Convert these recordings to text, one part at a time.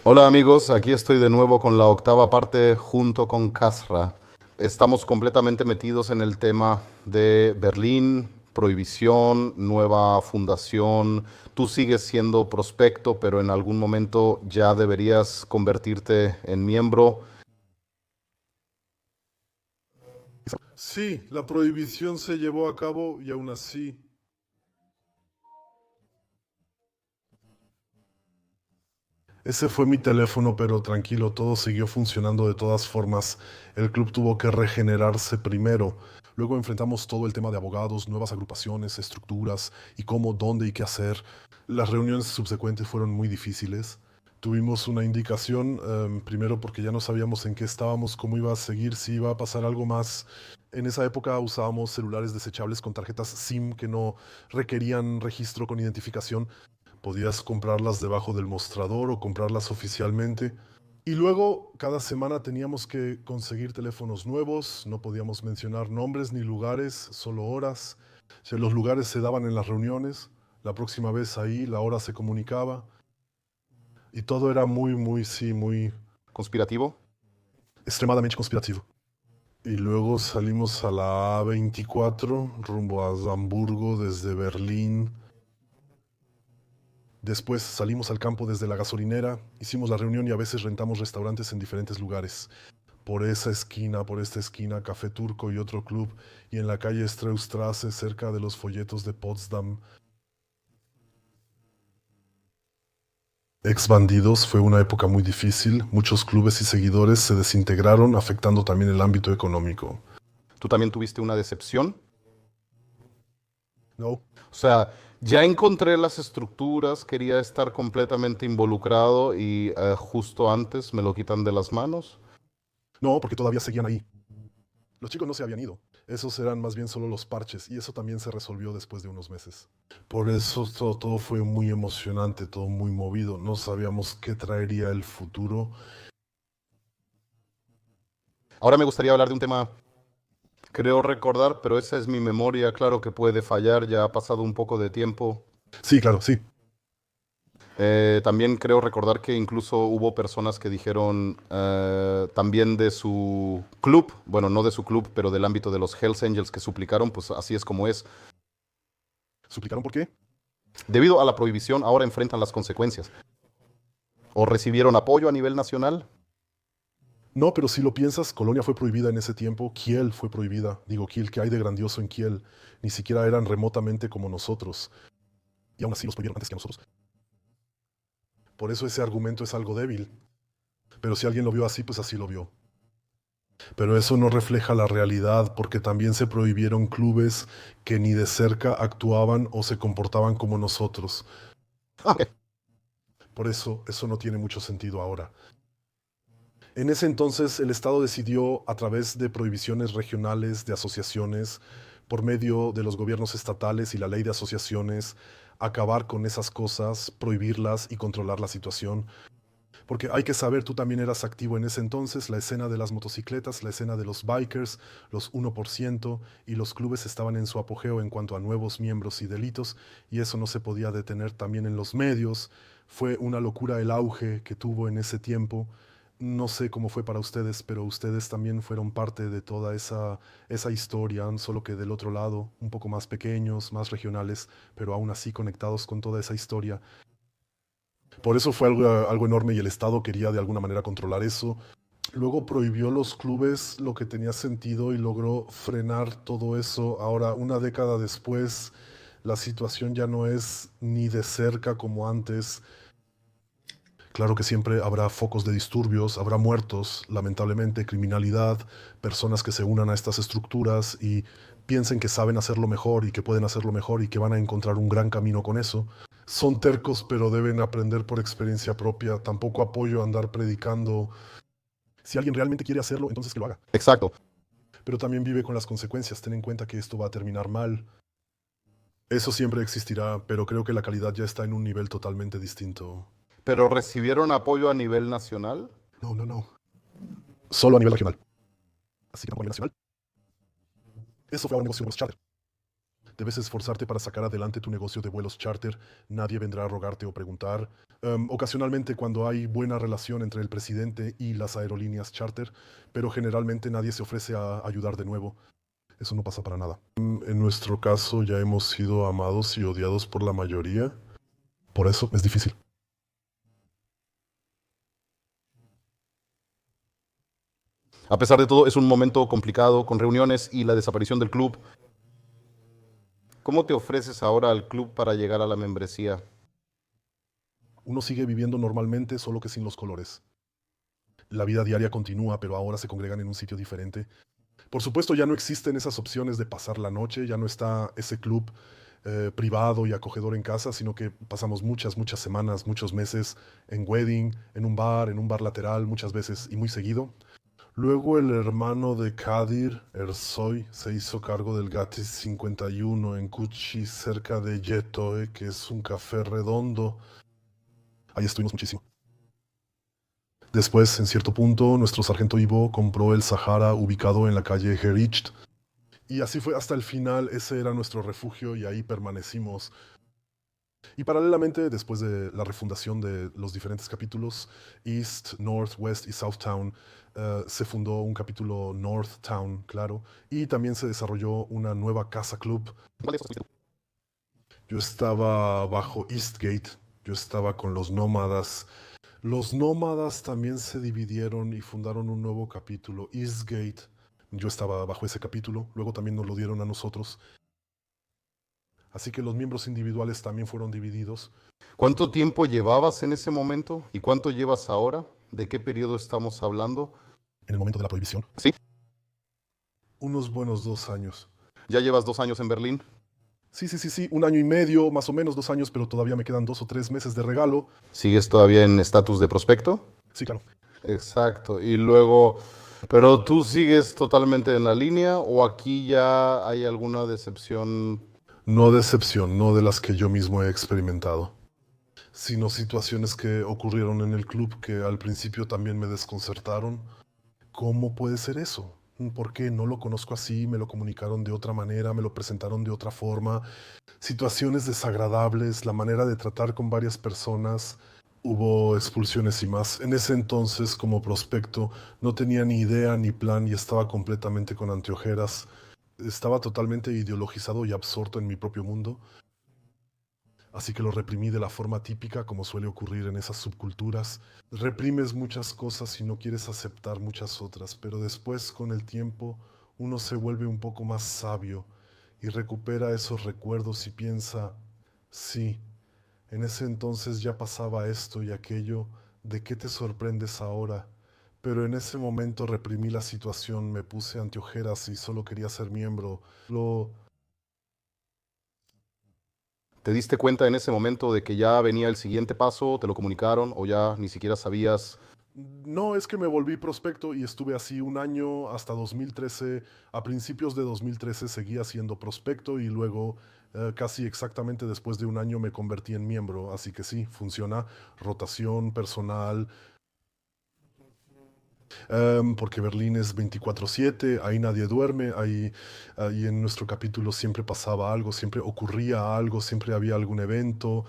Hola amigos, aquí estoy de nuevo con la octava parte junto con Casra. Estamos completamente metidos en el tema de Berlín, prohibición, nueva fundación. Tú sigues siendo prospecto, pero en algún momento ya deberías convertirte en miembro. Sí, la prohibición se llevó a cabo y aún así, ese fue mi teléfono, pero tranquilo, todo siguió funcionando de todas formas. El club tuvo que regenerarse primero. Luego enfrentamos todo el tema de abogados, nuevas agrupaciones, estructuras y cómo, dónde y qué hacer. Las reuniones subsecuentes fueron muy difíciles. Tuvimos una indicación, primero porque ya no sabíamos en qué estábamos, cómo iba a seguir, si iba a pasar algo más. En esa época usábamos celulares desechables con tarjetas SIM que no requerían registro con identificación. Podías comprarlas debajo del mostrador o comprarlas oficialmente. Y luego, cada semana teníamos que conseguir teléfonos nuevos, no podíamos mencionar nombres ni lugares, solo horas. O sea, los lugares se daban en las reuniones, la próxima vez ahí, la hora se comunicaba, y todo era muy ¿Conspirativo? extremadamente conspirativo. Y luego salimos a la A24 rumbo a Hamburgo desde Berlín. Después salimos al campo desde la gasolinera, hicimos la reunión y a veces rentamos restaurantes en diferentes lugares. Por esa esquina, por esta esquina, Café Turco y otro club, y en la calle Streustrasse, cerca de los folletos de Potsdam. Ex bandidos fue una época muy difícil, muchos clubes y seguidores se desintegraron, afectando también el ámbito económico. ¿Tú también tuviste una decepción? No, O sea, ya encontré las estructuras, quería estar completamente involucrado y justo antes me lo quitan de las manos. no, porque todavía seguían ahí. Los chicos no se habían ido. Esos eran más bien solo los parches y eso también se resolvió después de unos meses. Por eso todo fue muy emocionante, todo muy movido. No sabíamos qué traería el futuro. Ahora me gustaría hablar de un tema. Creo recordar, pero esa es mi memoria, claro que puede fallar, ya ha pasado un poco de tiempo. Sí, claro, sí. También creo recordar que incluso hubo personas que dijeron también de su club, bueno, no de su club, pero del ámbito de los Hells Angels que suplicaron, pues así es como es. ¿Suplicaron por qué? Debido a la prohibición, ahora enfrentan las consecuencias. O recibieron apoyo a nivel nacional. No, pero si lo piensas, Colonia fue prohibida en ese tiempo, Kiel fue prohibida. Digo, Kiel, ¿qué hay de grandioso en Kiel? Ni siquiera eran remotamente como nosotros. Y aún así los prohibieron antes que a nosotros. Por eso ese argumento es algo débil. Pero si alguien lo vio así, pues así lo vio. Pero eso no refleja la realidad, porque también se prohibieron clubes que ni de cerca actuaban o se comportaban como nosotros. Ah, ok. Por eso no tiene mucho sentido ahora. En ese entonces el Estado decidió, a través de prohibiciones regionales de asociaciones, por medio de los gobiernos estatales y la ley de asociaciones, acabar con esas cosas, prohibirlas y controlar la situación. Porque hay que saber, tú también eras activo en ese entonces, la escena de las motocicletas, la escena de los bikers, los 1%, y los clubes estaban en su apogeo en cuanto a nuevos miembros y delitos, y eso no se podía detener también en los medios. Fue una locura el auge que tuvo en ese tiempo. No sé cómo fue para ustedes, pero ustedes también fueron parte de toda esa historia, solo que del otro lado, un poco más pequeños, más regionales, pero aún así conectados con toda esa historia. Por eso fue algo enorme y el Estado quería de alguna manera controlar eso. Luego prohibió los clubes lo que tenía sentido y logró frenar todo eso. Ahora, una década después, la situación ya no es ni de cerca como antes. Claro que siempre habrá focos de disturbios, habrá muertos, lamentablemente, criminalidad, personas que se unan a estas estructuras y piensen que saben hacerlo mejor y que pueden hacerlo mejor y que van a encontrar un gran camino con eso. Son tercos, pero deben aprender por experiencia propia. Tampoco apoyo andar predicando. Si alguien realmente quiere hacerlo, entonces que lo haga. Exacto. Pero también vive con las consecuencias. Ten en cuenta que esto va a terminar mal. Eso siempre existirá, pero creo que la calidad ya está en un nivel totalmente distinto. Pero recibieron apoyo a nivel nacional. No, no, no. Solo a nivel regional. Así que no a nivel nacional. Eso fue un negocio con los charter. Debes esforzarte para sacar adelante tu negocio de vuelos charter. Nadie vendrá a rogarte o preguntar. Ocasionalmente cuando hay buena relación entre el presidente y las aerolíneas charter, pero generalmente nadie se ofrece a ayudar de nuevo. Eso no pasa para nada. En nuestro caso ya hemos sido amados y odiados por la mayoría. Por eso es difícil. A pesar de todo, es un momento complicado con reuniones y la desaparición del club. ¿Cómo te ofreces ahora al club para llegar a la membresía? Uno sigue viviendo normalmente, solo que sin los colores. La vida diaria continúa, pero ahora se congregan en un sitio diferente. Por supuesto, ya no existen esas opciones de pasar la noche, ya no está ese club privado y acogedor en casa, sino que pasamos muchas semanas, muchos meses en wedding, en un bar lateral, muchas veces y muy seguido. Luego el hermano de Kadir, Ersoy, se hizo cargo del Gatis 51 en Cuchi, cerca de Yetoe, que es un café redondo. Ahí estuvimos muchísimo. Después, en cierto punto, nuestro sargento Ivo compró el Sahara ubicado en la calle Hericht. Y así fue hasta el final, ese era nuestro refugio y ahí permanecimos. Y paralelamente, después de la refundación de los diferentes capítulos, East, North, West y Southtown, se fundó un capítulo Northtown, claro, y también se desarrolló una nueva casa club. ¿Cuál de esos fuiste tú? Yo estaba bajo Eastgate, yo estaba con los nómadas. Los nómadas también se dividieron y fundaron un nuevo capítulo, Eastgate. Yo estaba bajo ese capítulo, luego también nos lo dieron a nosotros. Así que los miembros individuales también fueron divididos. ¿Cuánto tiempo llevabas en ese momento y cuánto llevas ahora? ¿De qué periodo estamos hablando? En el momento de la prohibición, Sí, unos buenos 2 años. ya llevas 2 años en Berlín. Sí, 1 año y medio, más o menos 2 años, pero todavía me quedan 2 o 3 meses de regalo. ¿Sigues todavía en estatus de prospecto? Sí, claro. Exacto. Y luego, ¿pero tú sigues totalmente en la línea o aquí ya hay alguna decepción? No decepción, no de las que yo mismo he experimentado, sino situaciones que ocurrieron en el club que al principio también me desconcertaron. ¿Cómo puede ser eso? ¿Por qué? No lo conozco así, me lo comunicaron de otra manera, me lo presentaron de otra forma. Situaciones desagradables, la manera de tratar con varias personas. Hubo expulsiones y más. En ese entonces, como prospecto, no tenía ni idea ni plan y estaba completamente con anteojeras. Estaba totalmente ideologizado y absorto en mi propio mundo. Así que lo reprimí de la forma típica, como suele ocurrir en esas subculturas. Reprimes muchas cosas y no quieres aceptar muchas otras, pero después, con el tiempo, uno se vuelve un poco más sabio y recupera esos recuerdos y piensa, sí, en ese entonces ya pasaba esto y aquello, ¿de qué te sorprendes ahora? Pero en ese momento reprimí la situación, me puse anteojeras y solo quería ser miembro. Lo ¿Te diste cuenta en ese momento de que ya venía el siguiente paso? ¿Te lo comunicaron o ya ni siquiera sabías? No, es que me volví prospecto y estuve así 1 año hasta 2013. A principios de 2013 seguía siendo prospecto y luego, casi exactamente después de 1 año, me convertí en miembro. Así que sí, funciona. Rotación, personal, porque Berlín es 24/7, ahí nadie duerme, ahí en nuestro capítulo siempre pasaba algo, siempre ocurría algo, siempre había algún evento.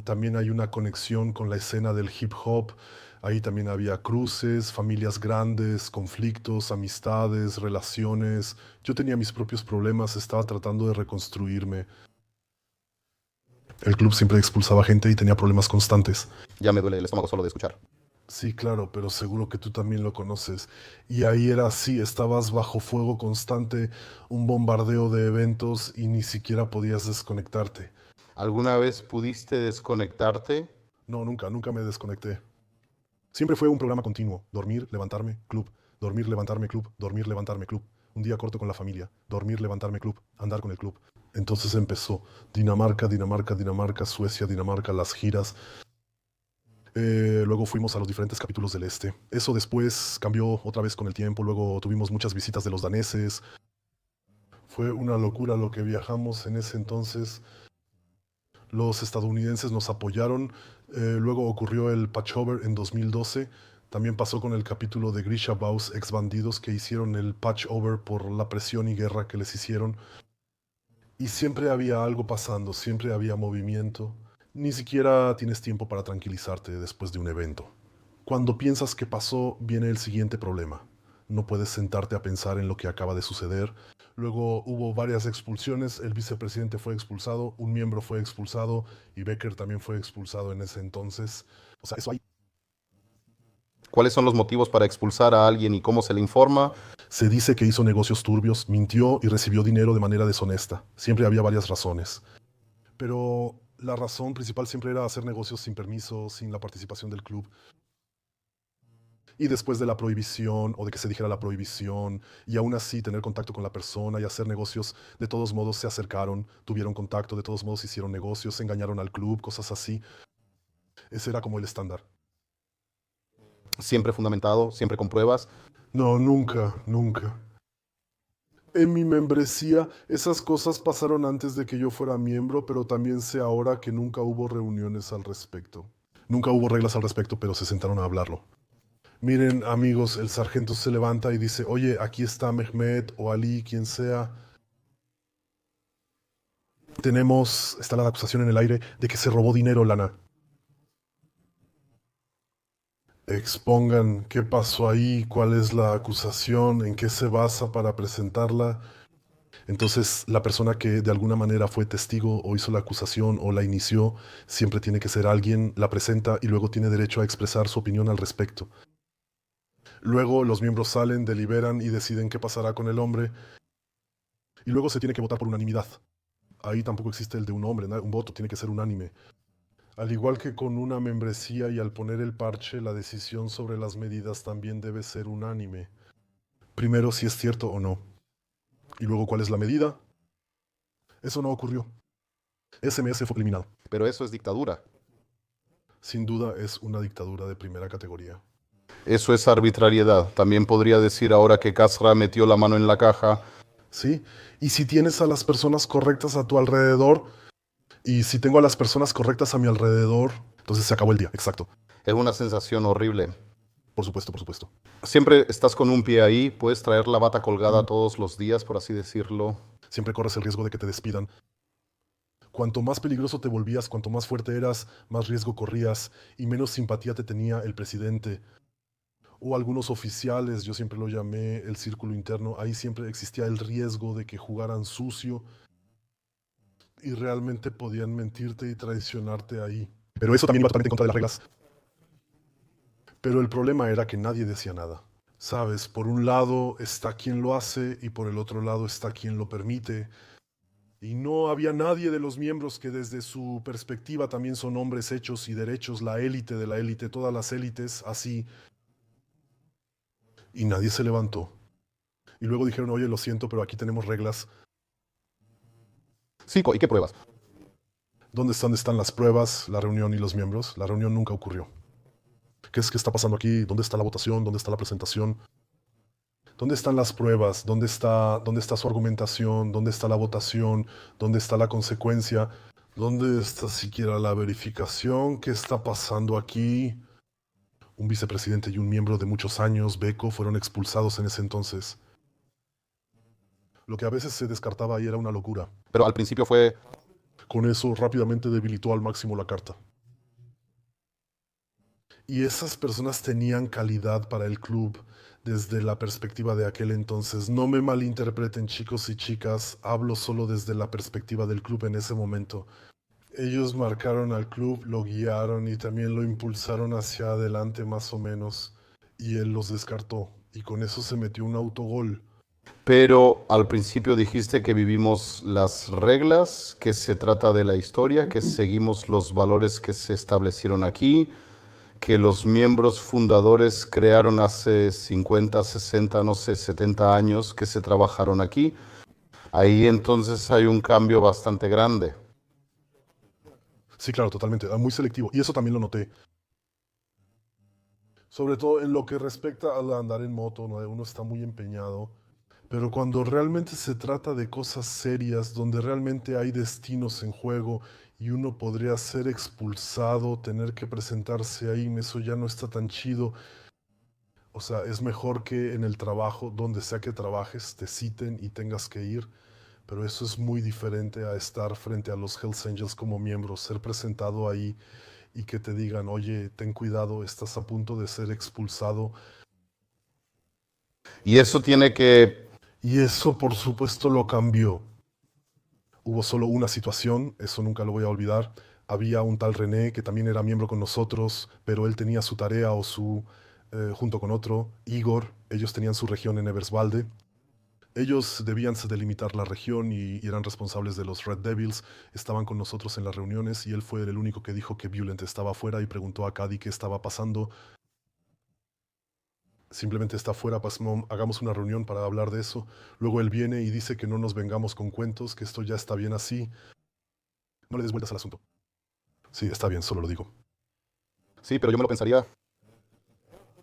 También hay una conexión con la escena del hip hop. Ahí también había cruces, familias grandes, conflictos, amistades, relaciones. Yo tenía mis propios problemas, estaba tratando de reconstruirme. El club siempre expulsaba gente y tenía problemas constantes. Ya me duele el estómago solo de escuchar. Sí, claro, pero seguro que tú también lo conoces. Y ahí era así, estabas bajo fuego constante, un bombardeo de eventos y ni siquiera podías desconectarte. ¿Alguna vez pudiste desconectarte? No, nunca me desconecté. Siempre fue un programa continuo, dormir, levantarme, club, dormir, levantarme, club, dormir, levantarme, club. Un día corto con la familia, dormir, levantarme, club, andar con el club. Entonces empezó Dinamarca, Suecia, Dinamarca, las giras. Luego fuimos a los diferentes capítulos del este. Eso después cambió otra vez con el tiempo. Luego tuvimos muchas visitas de los daneses. Fue una locura lo que viajamos en ese entonces. Los estadounidenses nos apoyaron. Luego ocurrió el patchover en 2012. También pasó con el capítulo de Grisha Baus, ex bandidos, que hicieron el patchover por la presión y guerra que les hicieron. Y siempre había algo pasando, siempre había movimiento. Ni siquiera tienes tiempo para tranquilizarte después de un evento. Cuando piensas que pasó, viene el siguiente problema. No puedes sentarte a pensar en lo que acaba de suceder. Luego hubo varias expulsiones, el vicepresidente fue expulsado, un miembro fue expulsado y Becker también fue expulsado en ese entonces. O sea, eso ahí. ¿Cuáles son los motivos para expulsar a alguien y cómo se le informa? Se dice que hizo negocios turbios, mintió y recibió dinero de manera deshonesta. Siempre había varias razones. Pero la razón principal siempre era hacer negocios sin permiso, sin la participación del club. Y después de la prohibición o de que se dijera la prohibición y aún así tener contacto con la persona y hacer negocios, de todos modos se acercaron, tuvieron contacto, de todos modos hicieron negocios, engañaron al club, cosas así. Ese era como el estándar. Siempre fundamentado, siempre con pruebas. No, nunca, nunca. En mi membresía, esas cosas pasaron antes de que yo fuera miembro, pero también sé ahora que nunca hubo reuniones al respecto. Nunca hubo reglas al respecto, pero se sentaron a hablarlo. Miren, amigos, el sargento se levanta y dice, oye, aquí está Mehmet o Ali, quien sea. Está la acusación en el aire de que se robó dinero, Lana. Expongan qué pasó ahí, cuál es la acusación, en qué se basa para presentarla. Entonces, la persona que de alguna manera fue testigo o hizo la acusación o la inició, siempre tiene que ser alguien, la presenta y luego tiene derecho a expresar su opinión al respecto. Luego los miembros salen, deliberan y deciden qué pasará con el hombre y luego se tiene que votar por unanimidad. Ahí tampoco existe el de un hombre, un voto tiene que ser unánime. Al igual que con una membresía y al poner el parche, la decisión sobre las medidas también debe ser unánime. Primero si es cierto o no. Y luego cuál es la medida. Eso no ocurrió. SMS fue eliminado. Pero eso es dictadura. Sin duda es una dictadura de primera categoría. Eso es arbitrariedad. También podría decir ahora que Kasra metió la mano en la caja. ¿Sí? Y si tienes a las personas correctas a tu alrededor, y si tengo a las personas correctas a mi alrededor, entonces se acabó el día, exacto. Es una sensación horrible. Por supuesto, por supuesto. Siempre estás con un pie ahí, puedes traer la bata colgada todos los días, por así decirlo. Siempre corres el riesgo de que te despidan. Cuanto más peligroso te volvías, cuanto más fuerte eras, más riesgo corrías y menos simpatía te tenía el presidente o algunos oficiales, yo siempre lo llamé el círculo interno, ahí siempre existía el riesgo de que jugaran sucio y realmente podían mentirte y traicionarte ahí. Pero eso también iba totalmente en contra de las reglas. Pero el problema era que nadie decía nada. Sabes, por un lado está quien lo hace y por el otro lado está quien lo permite. Y no había nadie de los miembros que desde su perspectiva también son hombres hechos y derechos, la élite de la élite, todas las élites, así. Y nadie se levantó. Y luego dijeron, oye, lo siento, pero aquí tenemos reglas. Sí, ¿y qué pruebas? ¿Dónde están las pruebas, la reunión y los miembros? La reunión nunca ocurrió. ¿Qué es que está pasando aquí? ¿Dónde está la votación? ¿Dónde está la presentación? ¿Dónde están las pruebas? Dónde está su argumentación? ¿Dónde está la votación? ¿Dónde está la consecuencia? ¿Dónde está siquiera la verificación? ¿Qué está pasando aquí? Un vicepresidente y un miembro de muchos años, Beco, fueron expulsados en ese entonces. Lo que a veces se descartaba ahí era una locura. Pero al principio fue, Con eso rápidamente debilitó al máximo la carta. Y esas personas tenían calidad para el club desde la perspectiva de aquel entonces. No me malinterpreten, chicos y chicas, hablo solo desde la perspectiva del club en ese momento. Ellos marcaron al club, lo guiaron y también lo impulsaron hacia adelante más o menos. Y él los descartó. Y con eso se metió un autogol. pero al principio dijiste que vivimos las reglas, que se trata de la historia, que seguimos los valores que se establecieron aquí, que los miembros fundadores crearon hace 50, 60, no sé, 70 años que se trabajaron aquí. Ahí entonces hay un cambio bastante grande. Sí, claro, totalmente. Muy selectivo. Y eso también lo noté. Sobre todo en lo que respecta al andar en moto, ¿no? Uno está muy empeñado. Pero cuando realmente se trata de cosas serias, donde realmente hay destinos en juego y uno podría ser expulsado, tener que presentarse ahí, eso ya no está tan chido. O sea, es mejor que en el trabajo, donde sea que trabajes, te citen y tengas que ir, pero eso es muy diferente a estar frente a los Hells Angels como miembro, ser presentado ahí y que te digan, oye, ten cuidado, estás a punto de ser expulsado. Y eso tiene que... Y eso, por supuesto, lo cambió. Hubo solo una situación, eso nunca lo voy a olvidar. Había un tal René que también era miembro con nosotros, pero él tenía su tarea o junto con otro, Igor, ellos tenían su región en Eberswalde. Ellos debían delimitar la región y eran responsables de los Red Devils. Estaban con nosotros en las reuniones y él fue el único que dijo que Violent estaba afuera y preguntó a Cady qué estaba pasando. Simplemente está afuera, pues no, hagamos una reunión para hablar de eso. Luego él viene y dice que no nos vengamos con cuentos, que esto ya está bien así. No le des vueltas al asunto. Sí, está bien, solo lo digo. Sí, pero yo me lo pensaría.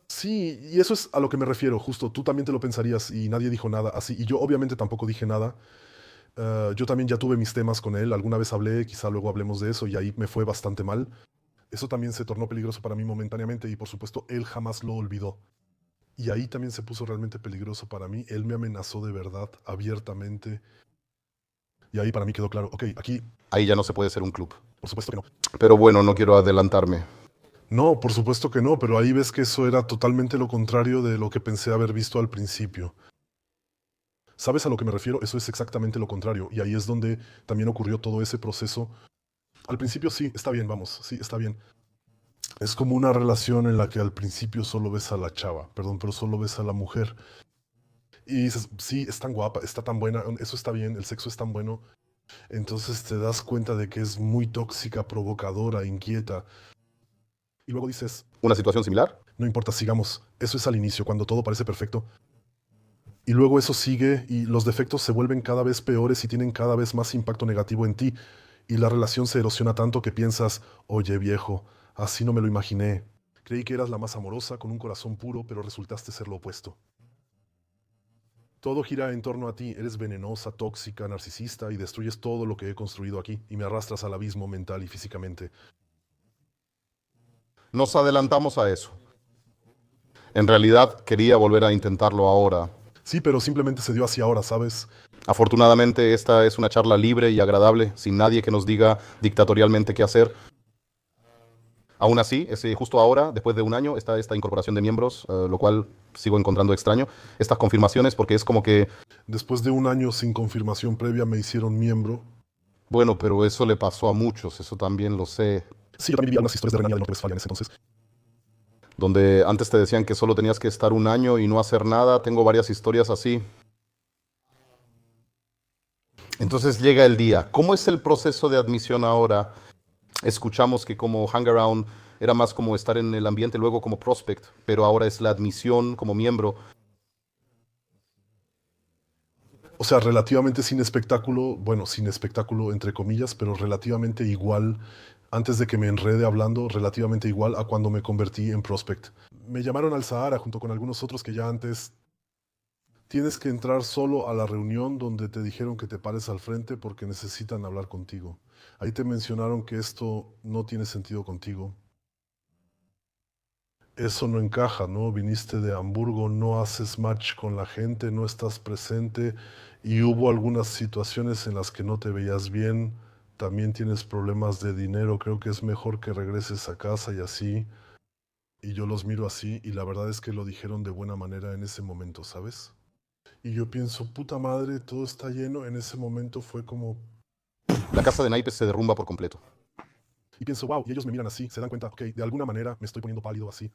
Sí, y eso es a lo que me refiero, justo. Tú también te lo pensarías y nadie dijo nada así. Y yo obviamente tampoco dije nada. Yo también ya tuve mis temas con él. Alguna vez hablé, quizá luego hablemos de eso y ahí me fue bastante mal. Eso también se tornó peligroso para mí momentáneamente y por supuesto él jamás lo olvidó. Y ahí también se puso realmente peligroso para mí. Él me amenazó de verdad, abiertamente. Y ahí para mí quedó claro, ok, aquí Ahí ya no se puede ser un club. por supuesto que no. Pero bueno, no quiero adelantarme. No, por supuesto que no, pero ahí ves que eso era totalmente lo contrario de lo que pensé haber visto al principio. ¿Sabes a lo que me refiero? Eso es exactamente lo contrario. Y ahí es donde también ocurrió todo ese proceso. Al principio sí, está bien, vamos, sí, está bien. Es como una relación en la que al principio solo ves a la chava, perdón, pero solo ves a la mujer. Y dices, sí, es tan guapa, está tan buena, eso está bien, el sexo es tan bueno. Entonces te das cuenta de que es muy tóxica, provocadora, inquieta. Y luego dices, ¿Una situación similar? no importa, sigamos. Eso es al inicio, cuando todo parece perfecto. Y luego eso sigue y los defectos se vuelven cada vez peores y tienen cada vez más impacto negativo en ti. Y la relación se erosiona tanto que piensas, oye viejo, así no me lo imaginé. Creí que eras la más amorosa, con un corazón puro, pero resultaste ser lo opuesto. Todo gira en torno a ti, eres venenosa, tóxica, narcisista y destruyes todo lo que he construido aquí y me arrastras al abismo mental y físicamente. Nos adelantamos a eso. En realidad quería volver a intentarlo ahora. Sí, pero simplemente se dio así ahora, ¿sabes? Afortunadamente esta es una charla libre y agradable, sin nadie que nos diga dictatorialmente qué hacer. Aún así, justo ahora, después de un año, está esta incorporación de miembros, lo cual sigo encontrando extraño. Estas confirmaciones, porque es como que, Después de un año sin confirmación previa me hicieron miembro. bueno, pero eso le pasó a muchos, eso también lo sé. Sí, yo también vivía unas historias de Renania del Norte Westfalia en ese entonces. Donde antes te decían que solo tenías que estar un año y no hacer nada, tengo varias historias así. Entonces llega el día. ¿Cómo es el proceso de admisión ahora? Escuchamos que como Hangaround era más como estar en el ambiente, luego como prospect, pero ahora es la admisión como miembro. O sea, relativamente sin espectáculo, bueno, sin espectáculo entre comillas, pero relativamente igual, antes de que me enrede hablando, relativamente igual a cuando me convertí en prospect. Me llamaron al Sahara junto con algunos otros que ya antes. Tienes que entrar solo a la reunión donde te dijeron que te pares al frente porque necesitan hablar contigo. Ahí te mencionaron que esto no tiene sentido contigo. Eso no encaja, ¿no? Viniste de Hamburgo, no haces match con la gente, no estás presente y hubo algunas situaciones en las que no te veías bien. También tienes problemas de dinero, creo que es mejor que regreses a casa y así. Y yo los miro así y la verdad es que lo dijeron de buena manera en ese momento, ¿sabes? Y yo pienso, puta madre, todo está lleno. En ese momento fue como... La casa de naipes se derrumba por completo. Y pienso, wow, y ellos me miran así, se dan cuenta, ok, de alguna manera me estoy poniendo pálido así.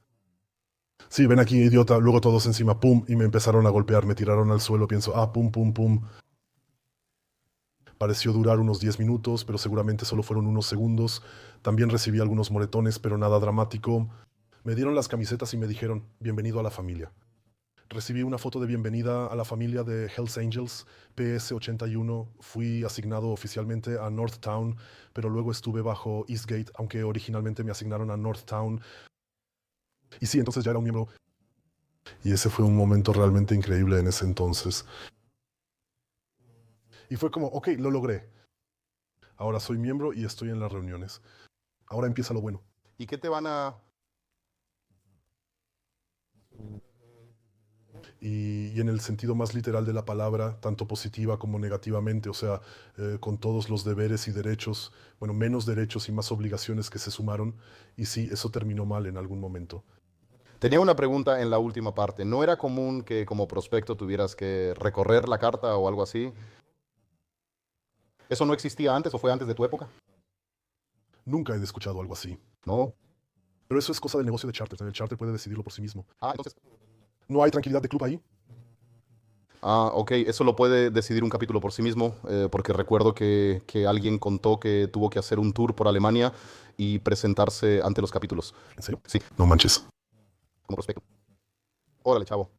Sí, ven aquí, idiota, luego todos encima, pum, y me empezaron a golpear, me tiraron al suelo, pienso, ah, pum, pum, pum. Pareció durar unos 10 minutos, pero seguramente solo fueron unos segundos. También recibí algunos moretones, pero nada dramático. Me dieron las camisetas y me dijeron, bienvenido a la familia. Recibí una foto de bienvenida a la familia de Hells Angels, PS81. Fui asignado oficialmente a Northtown, pero luego estuve bajo Eastgate, aunque originalmente me asignaron a Northtown. Y sí, entonces ya era un miembro. Y ese fue un momento realmente increíble en ese entonces. Y fue como, ok, lo logré. Ahora soy miembro y estoy en las reuniones. Ahora empieza lo bueno. ¿Y qué te van a...? y en el sentido más literal de la palabra, tanto positiva como negativamente, o sea, con todos los deberes y derechos, bueno, menos derechos y más obligaciones que se sumaron, y sí, eso terminó mal en algún momento. Tenía una pregunta en la última parte. ¿No era común que como prospecto tuvieras que recorrer la carta o algo así? ¿Eso no existía antes o fue antes de tu época? Nunca he escuchado algo así. No. Pero eso es cosa del negocio de Charter. El Charter puede decidirlo por sí mismo. Ah, entonces. No hay tranquilidad de club ahí. Ah, ok, eso lo puede decidir un capítulo por sí mismo, porque recuerdo que alguien contó que tuvo que hacer un tour por Alemania y presentarse ante los capítulos. ¿En serio? Sí, No manches. como prospecto. Órale, chavo.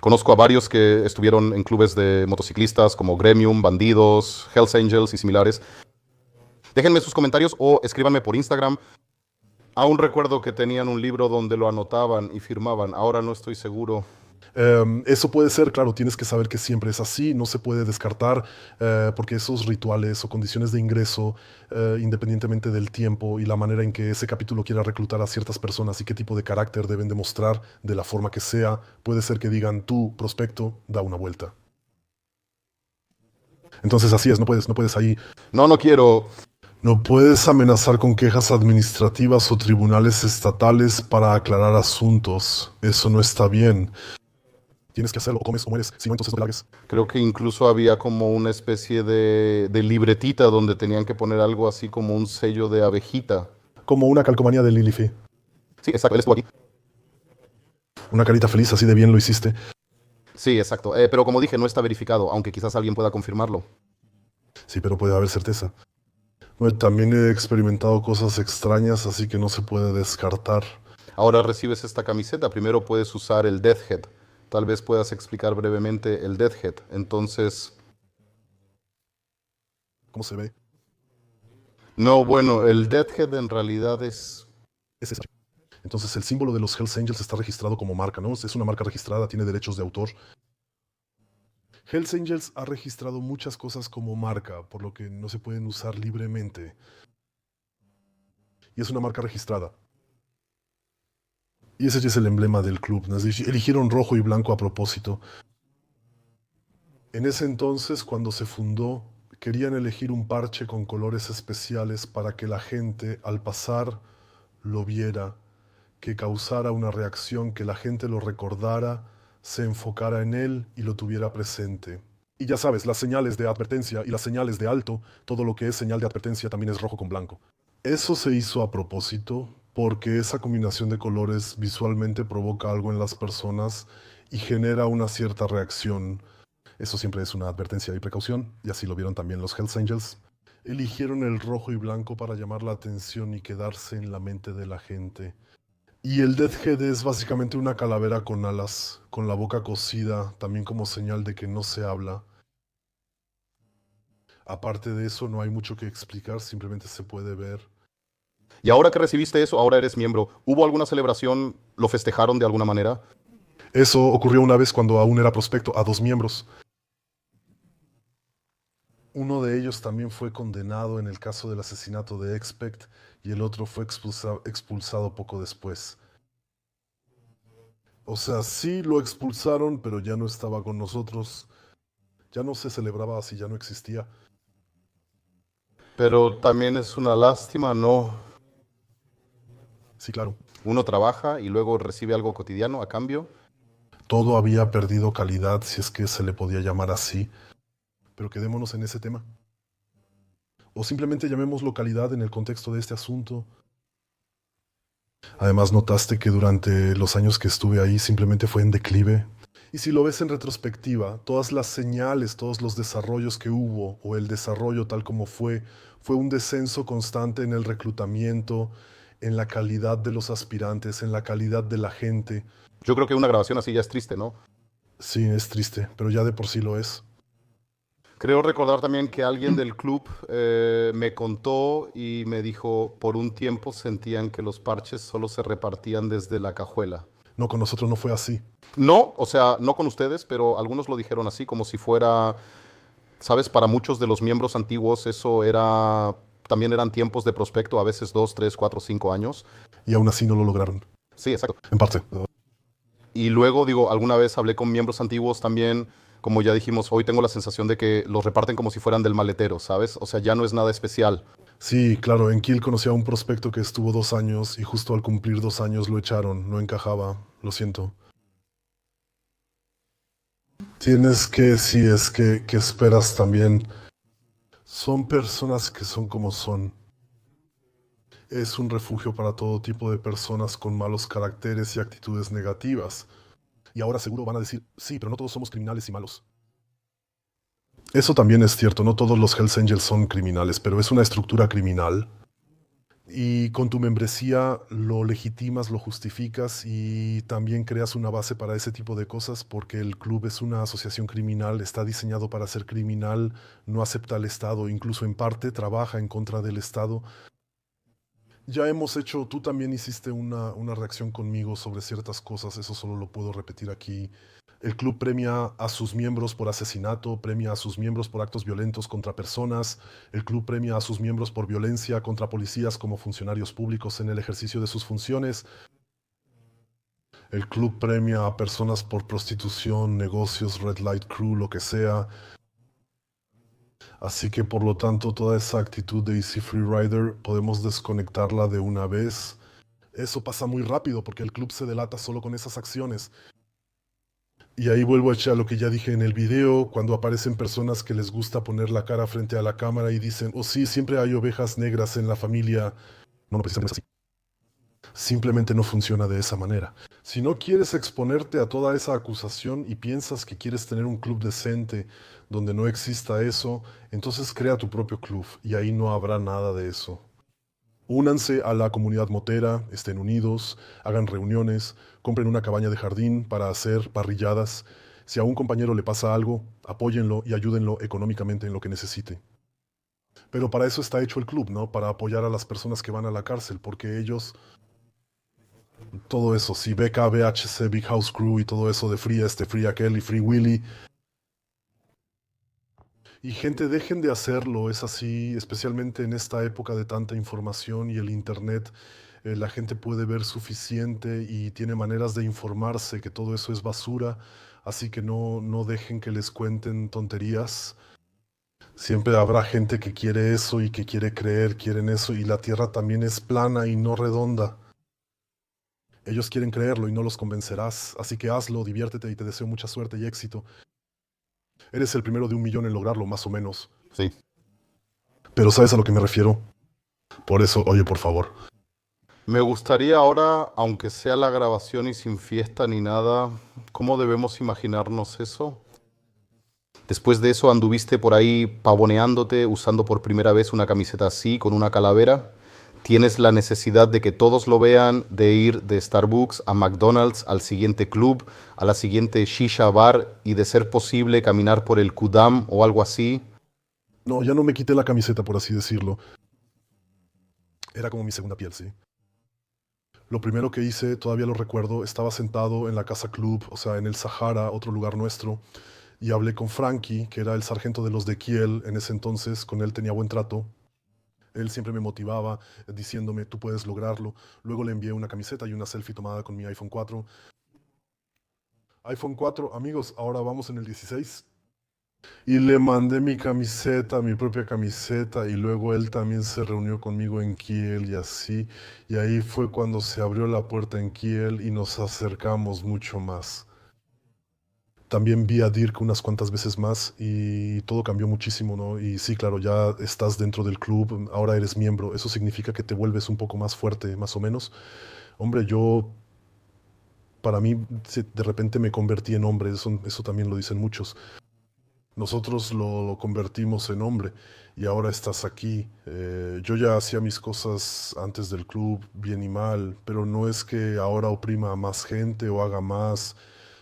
Conozco a varios que estuvieron en clubes de motociclistas como Gremium, Bandidos, Hells Angels y similares. Déjenme sus comentarios o escríbanme por Instagram. Aún recuerdo que tenían un libro donde lo anotaban y firmaban. Ahora no estoy seguro. Eso puede ser, claro, tienes que saber que siempre es así, no se puede descartar, porque esos rituales o condiciones de ingreso, independientemente del tiempo y la manera en que ese capítulo quiera reclutar a ciertas personas y qué tipo de carácter deben demostrar de la forma que sea, puede ser que digan, tú, prospecto, da una vuelta. Entonces así es, no puedes ahí, No, no quiero. no puedes amenazar con quejas administrativas o tribunales estatales para aclarar asuntos. Eso no está bien. Tienes que hacerlo, o comes o mueres, si no, entonces no te largues. Creo que incluso había como una especie de libretita donde tenían que poner algo así como un sello de abejita. Como una calcomanía de Lilith. Sí, exacto, él estuvo aquí. Una carita feliz, así de bien lo hiciste. Sí, exacto. Pero como dije, no está verificado, aunque quizás alguien pueda confirmarlo. Sí, pero puede haber certeza. Bueno, también he experimentado cosas extrañas, así que no se puede descartar. Ahora recibes esta camiseta, primero puedes usar el Death Head. Tal vez puedas explicar brevemente el Death Head. Entonces, ¿Cómo se ve? no, bueno, el Death Head en realidad es. Es esa. Entonces el símbolo de los Hells Angels está registrado como marca, ¿no? Es una marca registrada, tiene derechos de autor. Hells Angels ha registrado muchas cosas como marca, por lo que no se pueden usar libremente. Y es una marca registrada. Y ese ya es el emblema del club, ¿no? Eligieron rojo y blanco a propósito. En ese entonces, cuando se fundó, querían elegir un parche con colores especiales para que la gente, al pasar, lo viera, que causara una reacción, que la gente lo recordara, se enfocara en él y lo tuviera presente. Y ya sabes, las señales de advertencia y las señales de alto, todo lo que es señal de advertencia también es rojo con blanco. Eso se hizo a propósito porque esa combinación de colores visualmente provoca algo en las personas y genera una cierta reacción. Eso siempre es una advertencia y precaución, y así lo vieron también los Hells Angels. Eligieron el rojo y blanco para llamar la atención y quedarse en la mente de la gente. Y el Death Head es básicamente una calavera con alas, con la boca cosida, también como señal de que no se habla. Aparte de eso, no hay mucho que explicar, simplemente se puede ver. Y ahora que recibiste eso, ahora eres miembro. ¿Hubo alguna celebración? ¿Lo festejaron de alguna manera? Eso ocurrió una vez cuando aún era prospecto, a 2 miembros. Uno de ellos también fue condenado en el caso del asesinato de Expect y el otro fue expulsado poco después. O sea, sí lo expulsaron, pero ya no estaba con nosotros. Ya no se celebraba así, ya no existía. Pero también es una lástima, ¿no? Sí, claro. Uno trabaja y luego recibe algo cotidiano a cambio. Todo había perdido calidad, si es que se le podía llamar así. Pero quedémonos en ese tema. O simplemente llamémoslo calidad en el contexto de este asunto. Además, notaste que durante los años que estuve ahí simplemente fue en declive. Y si lo ves en retrospectiva, todas las señales, todos los desarrollos que hubo, o el desarrollo tal como fue un descenso constante en el reclutamiento, en la calidad de los aspirantes, en la calidad de la gente. Yo creo que una grabación así ya es triste, ¿no? Sí, es triste, pero ya de por sí lo es. Creo recordar también que alguien del club me contó y me dijo, por un tiempo sentían que los parches solo se repartían desde la cajuela. No, con nosotros no fue así. No, o sea, no con ustedes, pero algunos lo dijeron así, como si fuera, sabes, para muchos de los miembros antiguos eso era, también eran tiempos de prospecto, a veces 2, 3, 4, 5 años. Y aún así no lo lograron. Sí, exacto. En parte. Y luego, digo, alguna vez hablé con miembros antiguos también, como ya dijimos, hoy tengo la sensación de que los reparten como si fueran del maletero, ¿sabes? O sea, ya no es nada especial. Sí, claro, en Kiel conocí a un prospecto que estuvo 2 años y justo al cumplir 2 años lo echaron, no encajaba, lo siento. Tienes que, sí, es que esperas también. Son personas que son como son. Es un refugio para todo tipo de personas con malos caracteres y actitudes negativas. Y ahora seguro van a decir, sí, pero no todos somos criminales y malos. Eso también es cierto, no todos los Hells Angels son criminales, pero es una estructura criminal. Y con tu membresía lo legitimas, lo justificas y también creas una base para ese tipo de cosas porque el club es una asociación criminal, está diseñado para ser criminal, no acepta al Estado, incluso en parte trabaja en contra del Estado. Ya hemos hecho, tú también hiciste una reacción conmigo sobre ciertas cosas, eso solo lo puedo repetir aquí. El club premia a sus miembros por asesinato, premia a sus miembros por actos violentos contra personas, el club premia a sus miembros por violencia contra policías como funcionarios públicos en el ejercicio de sus funciones, el club premia a personas por prostitución, negocios, Red Light Crew, lo que sea. Así que por lo tanto toda esa actitud de Easy Free Rider podemos desconectarla de una vez. Eso pasa muy rápido porque el club se delata solo con esas acciones. Y ahí vuelvo a echar lo que ya dije en el video, cuando aparecen personas que les gusta poner la cara frente a la cámara y dicen, oh sí, siempre hay ovejas negras en la familia. No, no precisamente es así. Simplemente no funciona de esa manera. Si no quieres exponerte a toda esa acusación y piensas que quieres tener un club decente donde no exista eso, entonces crea tu propio club y ahí no habrá nada de eso. Únanse a la comunidad motera, estén unidos, hagan reuniones, compren una cabaña de jardín para hacer parrilladas. Si a un compañero le pasa algo, apóyenlo y ayúdenlo económicamente en lo que necesite. Pero para eso está hecho el club, ¿no? Para apoyar a las personas que van a la cárcel, porque ellos, todo eso, si BK, BHC, Big House Crew y todo eso de Free aquel y Free Willy, y gente, dejen de hacerlo, es así, especialmente en esta época de tanta información y el internet, la gente puede ver suficiente y tiene maneras de informarse que todo eso es basura, así que no dejen que les cuenten tonterías. Siempre habrá gente que quiere eso y que quiere creer, quieren eso, y la Tierra también es plana y no redonda. Ellos quieren creerlo y no los convencerás, así que hazlo, diviértete y te deseo mucha suerte y éxito. Eres el primero de 1 millón en lograrlo, más o menos. Sí. Pero ¿sabes a lo que me refiero? Por eso, oye, por favor. Me gustaría ahora, aunque sea la grabación y sin fiesta ni nada, ¿cómo debemos imaginarnos eso? Después de eso anduviste por ahí pavoneándote, usando por primera vez una camiseta así, con una calavera. Tienes la necesidad de que todos lo vean, de ir de Starbucks a McDonald's, al siguiente club, a la siguiente shisha bar y de ser posible caminar por el Kudam o algo así. No, ya no me quité la camiseta, por así decirlo. Era como mi segunda piel, sí. Lo primero que hice, todavía lo recuerdo, estaba sentado en la casa club, o sea, en el Sahara, otro lugar nuestro, y hablé con Frankie, que era el sargento de los de Kiel en ese entonces, con él tenía buen trato. Él siempre me motivaba, diciéndome, tú puedes lograrlo. Luego le envié una camiseta y una selfie tomada con mi iPhone 4. iPhone 4, amigos, ahora vamos en el 16. Y le mandé mi camiseta, mi propia camiseta, y luego él también se reunió conmigo en Kiel y así. Y ahí fue cuando se abrió la puerta en Kiel y nos acercamos mucho más. También vi a Dirk unas cuantas veces más y todo cambió muchísimo, ¿no? Y sí, claro, ya estás dentro del club, ahora eres miembro. Eso significa que te vuelves un poco más fuerte, más o menos. Hombre, yo, para mí, de repente me convertí en hombre, eso también lo dicen muchos. Nosotros lo convertimos en hombre y ahora estás aquí. Yo ya hacía mis cosas antes del club, bien y mal, pero no es que ahora oprima a más gente o haga más,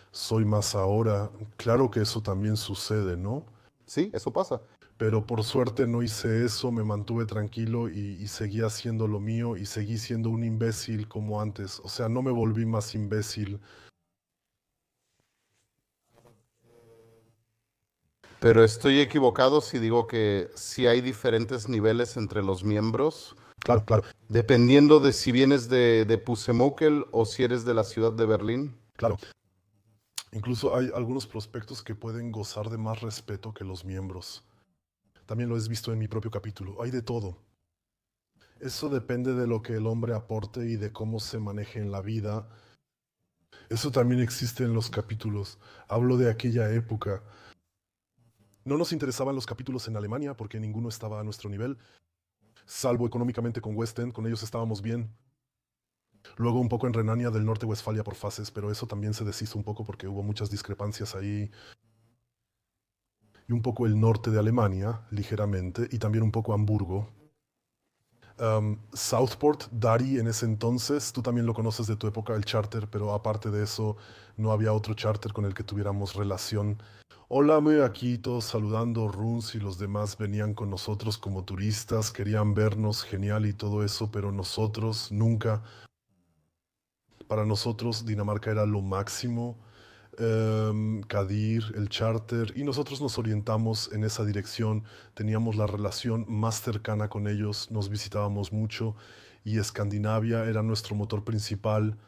soy más ahora. Claro que eso también sucede, ¿no? Sí, eso pasa. Pero por suerte no hice eso, me mantuve tranquilo y seguí haciendo lo mío y seguí siendo un imbécil como antes. O sea, no me volví más imbécil. Pero estoy equivocado si digo que sí hay diferentes niveles entre los miembros, Claro, claro, dependiendo de si vienes de Pusemokel o si eres de la ciudad de Berlín. claro. Incluso hay algunos prospectos que pueden gozar de más respeto que los miembros. También lo has visto en mi propio capítulo. Hay de todo. Eso depende de lo que el hombre aporte y de cómo se maneje en la vida. Eso también existe en los capítulos. Hablo de aquella época. No nos interesaban los capítulos en Alemania porque ninguno estaba a nuestro nivel, salvo económicamente con West End, con ellos estábamos bien. Luego un poco en Renania del Norte-Westfalia por fases, pero eso también se deshizo un poco porque hubo muchas discrepancias ahí. Y un poco el norte de Alemania, ligeramente, y también un poco Hamburgo. Southport, Dari en ese entonces, tú también lo conoces de tu época, el charter, pero aparte de eso, no había otro charter con el que tuviéramos relación. Hola, me aquí todos saludando, Runs y los demás venían con nosotros como turistas, querían vernos, genial y todo eso, pero nosotros nunca, para nosotros Dinamarca era lo máximo. Kadir, el charter, y nosotros nos orientamos en esa dirección, teníamos la relación más cercana con ellos, nos visitábamos mucho y Escandinavia era nuestro motor principal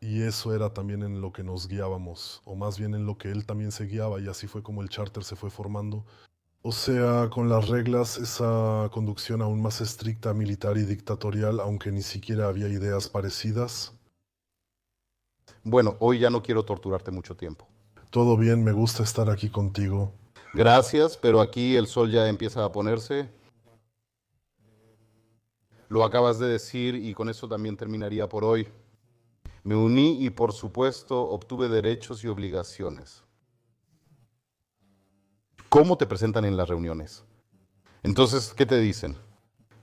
y eso era también en lo que nos guiábamos, o más bien en lo que él también se guiaba y así fue como el charter se fue formando. O sea, con las reglas, esa conducción aún más estricta, militar y dictatorial, aunque ni siquiera había ideas parecidas. Bueno, hoy ya no quiero torturarte mucho tiempo. Todo bien, me gusta estar aquí contigo. Gracias, pero aquí el sol ya empieza a ponerse. Lo acabas de decir y con eso también terminaría por hoy. Me uní y por supuesto obtuve derechos y obligaciones. ¿Cómo te presentan en las reuniones? Entonces, ¿qué te dicen?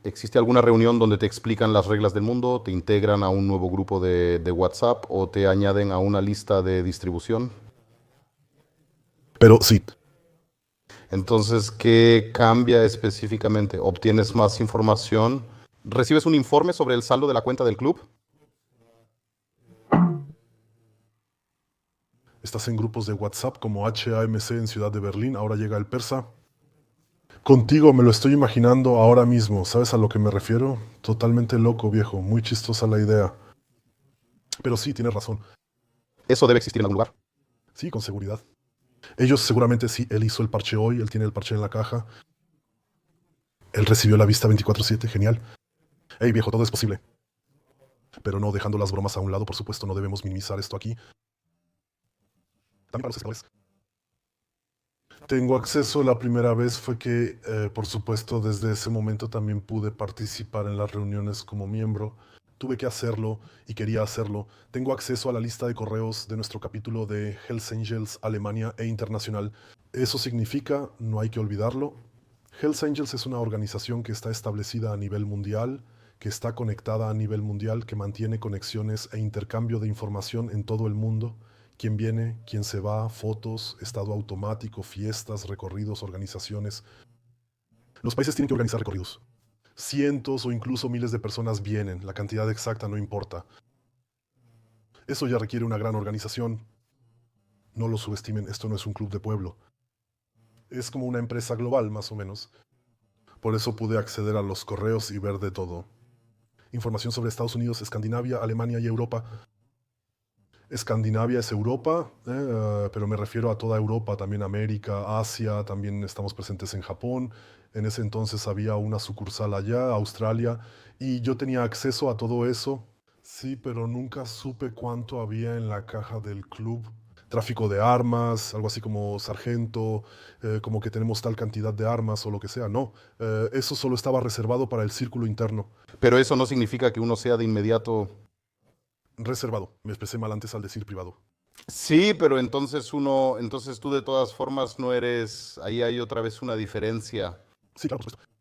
¿Existe alguna reunión donde te explican las reglas del mundo, te integran a un nuevo grupo de WhatsApp o te añaden a una lista de distribución? Pero sí, Entonces, ¿qué cambia específicamente? ¿Obtienes más información? ¿Recibes un informe sobre el saldo de la cuenta del club? estás en grupos de WhatsApp como HAMC en Ciudad de Berlín, ahora llega el persa. Contigo me lo estoy imaginando ahora mismo, ¿sabes a lo que me refiero? Totalmente loco, viejo, muy chistosa la idea. Pero sí, tienes razón. Eso debe existir en algún lugar. Sí, con seguridad. Ellos seguramente sí, él hizo el parche hoy, él tiene el parche en la caja. Él recibió la vista 24/7, genial. Hey, viejo, todo es posible. Pero no dejando las bromas a un lado, por supuesto, no debemos minimizar esto aquí. También para los escritores. Tengo acceso, la primera vez fue que, por supuesto, desde ese momento también pude participar en las reuniones como miembro. Tuve que hacerlo y quería hacerlo. Tengo acceso a la lista de correos de nuestro capítulo de Hells Angels Alemania e Internacional. Eso significa, no hay que olvidarlo, Hells Angels es una organización que está establecida a nivel mundial, que está conectada a nivel mundial, que mantiene conexiones e intercambio de información en todo el mundo. Quién viene, quién se va, fotos, estado automático, fiestas, recorridos, organizaciones. Los países tienen que organizar recorridos. Cientos o incluso miles de personas vienen, la cantidad exacta no importa. Eso ya requiere una gran organización. No lo subestimen, esto no es un club de pueblo. Es como una empresa global, más o menos. Por eso pude acceder a los correos y ver de todo. Información sobre Estados Unidos, Escandinavia, Alemania y Europa. Escandinavia es Europa, pero me refiero a toda Europa, también América, Asia, también estamos presentes en Japón. En ese entonces había una sucursal allá, Australia, y yo tenía acceso a todo eso. Sí, pero nunca supe cuánto había en la caja del club. Tráfico de armas, algo así como sargento, como que tenemos tal cantidad de armas o lo que sea. No, eso solo estaba reservado para el círculo interno. Pero eso no significa que uno sea de inmediato. Reservado. Me expresé mal antes al decir privado. Sí, pero entonces tú de todas formas no eres, ahí hay otra vez una diferencia. Sí, claro, por supuesto.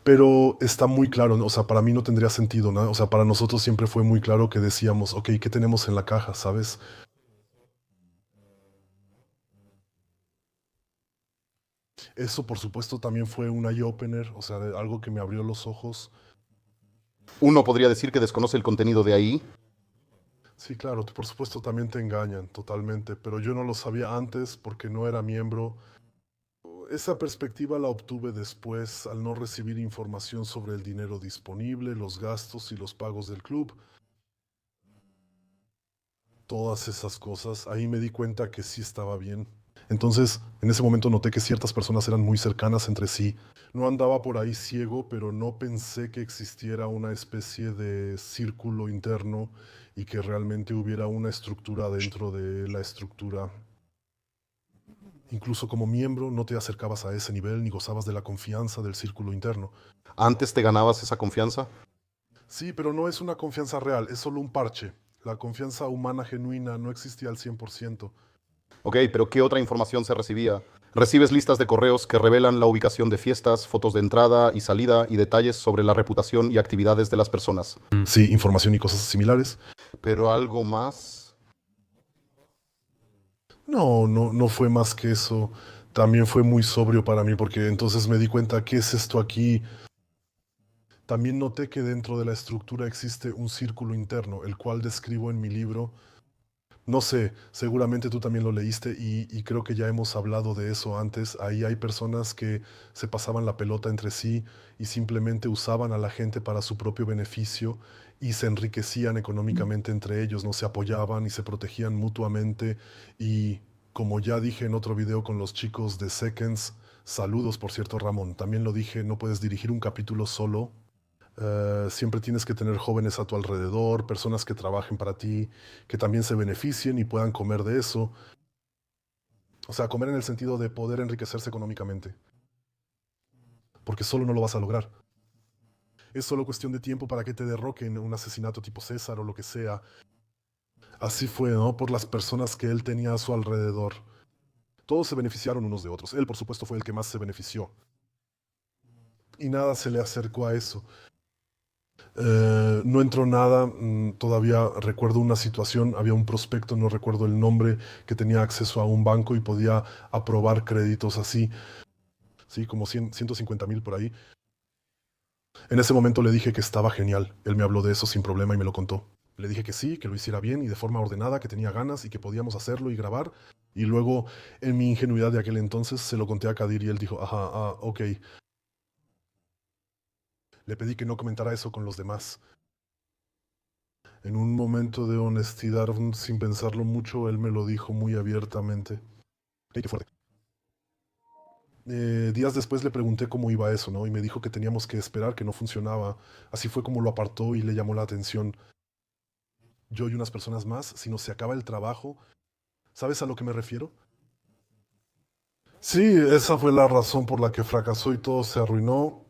Pero está muy claro, ¿no? O sea, para mí no tendría sentido, ¿no? O sea, para nosotros siempre fue muy claro que decíamos, ok, ¿qué tenemos en la caja, sabes? Eso, por supuesto, también fue un eye-opener, o sea, algo que me abrió los ojos. Uno podría decir que desconoce el contenido de ahí. Sí, claro, por supuesto, también te engañan totalmente, pero yo no lo sabía antes porque no era miembro. Esa perspectiva la obtuve después al no recibir información sobre el dinero disponible, los gastos y los pagos del club. todas esas cosas, ahí me di cuenta que sí estaba bien. Entonces, en ese momento noté que ciertas personas eran muy cercanas entre sí. No andaba por ahí ciego, pero no pensé que existiera una especie de círculo interno y que realmente hubiera una estructura dentro de la estructura. Incluso como miembro no te acercabas a ese nivel ni gozabas de la confianza del círculo interno. ¿Antes te ganabas esa confianza? Sí, pero no es una confianza real, es solo un parche. La confianza humana genuina no existía al 100%. Ok, pero ¿qué otra información se recibía? Recibes listas de correos que revelan la ubicación de fiestas, fotos de entrada y salida y detalles sobre la reputación y actividades de las personas. Sí, información y cosas similares. Pero algo más. No fue más que eso. También fue muy sobrio para mí porque entonces me di cuenta, ¿qué es esto aquí? También noté que dentro de la estructura existe un círculo interno, el cual describo en mi libro. No sé, seguramente tú también lo leíste y creo que ya hemos hablado de eso antes. Ahí hay personas que se pasaban la pelota entre sí y simplemente usaban a la gente para su propio beneficio y se enriquecían económicamente entre ellos, no se apoyaban y se protegían mutuamente. Y como ya dije en otro video con los chicos de Seconds, saludos por cierto Ramón, también lo dije, no puedes dirigir un capítulo solo. Siempre tienes que tener jóvenes a tu alrededor, personas que trabajen para ti, que también se beneficien y puedan comer de eso. O sea, comer en el sentido de poder enriquecerse económicamente, porque solo no lo vas a lograr. Es solo cuestión de tiempo para que te derroquen un asesinato tipo César o lo que sea. Así fue, ¿no? Por las personas que él tenía a su alrededor. Todos se beneficiaron unos de otros. Él, por supuesto, fue el que más se benefició. Y nada se le acercó a eso. No entró nada, todavía recuerdo una situación, había un prospecto, no recuerdo el nombre, que tenía acceso a un banco y podía aprobar créditos así, sí, como 150,000 por ahí. En ese momento le dije que estaba genial, él me habló de eso sin problema y me lo contó. Le dije que sí, que lo hiciera bien y de forma ordenada, que tenía ganas y que podíamos hacerlo y grabar. Y luego, en mi ingenuidad de aquel entonces, se lo conté a Kadir y él dijo, ajá, ok. Le pedí que no comentara eso con los demás. En un momento de honestidad, sin pensarlo mucho, él me lo dijo muy abiertamente. ¡Ey, qué fuerte! Días después le pregunté cómo iba eso, ¿no? Y me dijo que teníamos que esperar, que no funcionaba. Así fue como lo apartó y le llamó la atención. Yo y unas personas más, si nos se acaba el trabajo, ¿sabes a lo que me refiero? Sí, esa fue la razón por la que fracasó y todo se arruinó.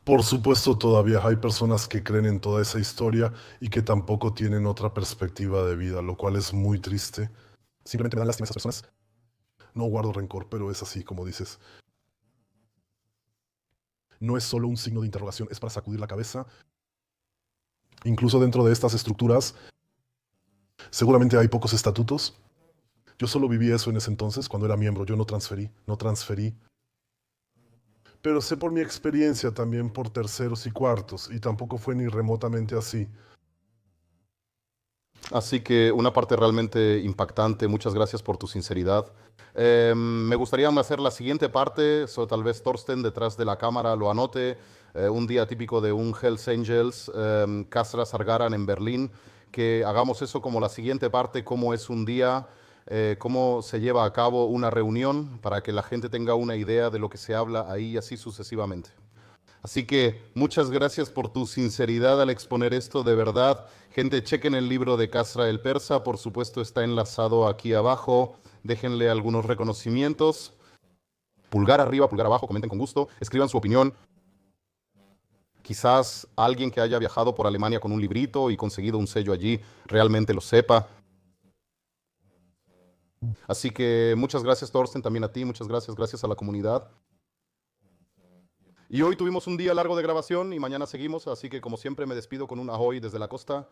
Por supuesto, todavía hay personas que creen en toda esa historia y que tampoco tienen otra perspectiva de vida, lo cual es muy triste. Simplemente me dan lástima esas personas. No guardo rencor, pero es así, como dices. No es solo un signo de interrogación, es para sacudir la cabeza. Incluso dentro de estas estructuras, seguramente hay pocos estatutos. Yo solo viví eso en ese entonces, cuando era miembro. Yo no transferí. Pero sé por mi experiencia también por terceros y cuartos, y tampoco fue ni remotamente así. Así que una parte realmente impactante. Muchas gracias por tu sinceridad. Me gustaría hacer la siguiente parte. Tal vez Thorsten detrás de la cámara lo anote. Un día típico de un Hells Angels, Castra Sargaran en Berlín. Que hagamos eso como la siguiente parte, cómo es un día, cómo se lleva a cabo una reunión para que la gente tenga una idea de lo que se habla ahí y así sucesivamente. Así que muchas gracias por tu sinceridad al exponer esto, de verdad. Gente, chequen el libro de Casra el Persa, por supuesto está enlazado aquí abajo. Déjenle algunos reconocimientos. Pulgar arriba, pulgar abajo, comenten con gusto, escriban su opinión. Quizás alguien que haya viajado por Alemania con un librito y conseguido un sello allí realmente lo sepa. Así que muchas gracias, Thorsten, también a ti, muchas gracias, gracias a la comunidad. Y hoy tuvimos un día largo de grabación y mañana seguimos, así que como siempre me despido con un ahoy desde la costa.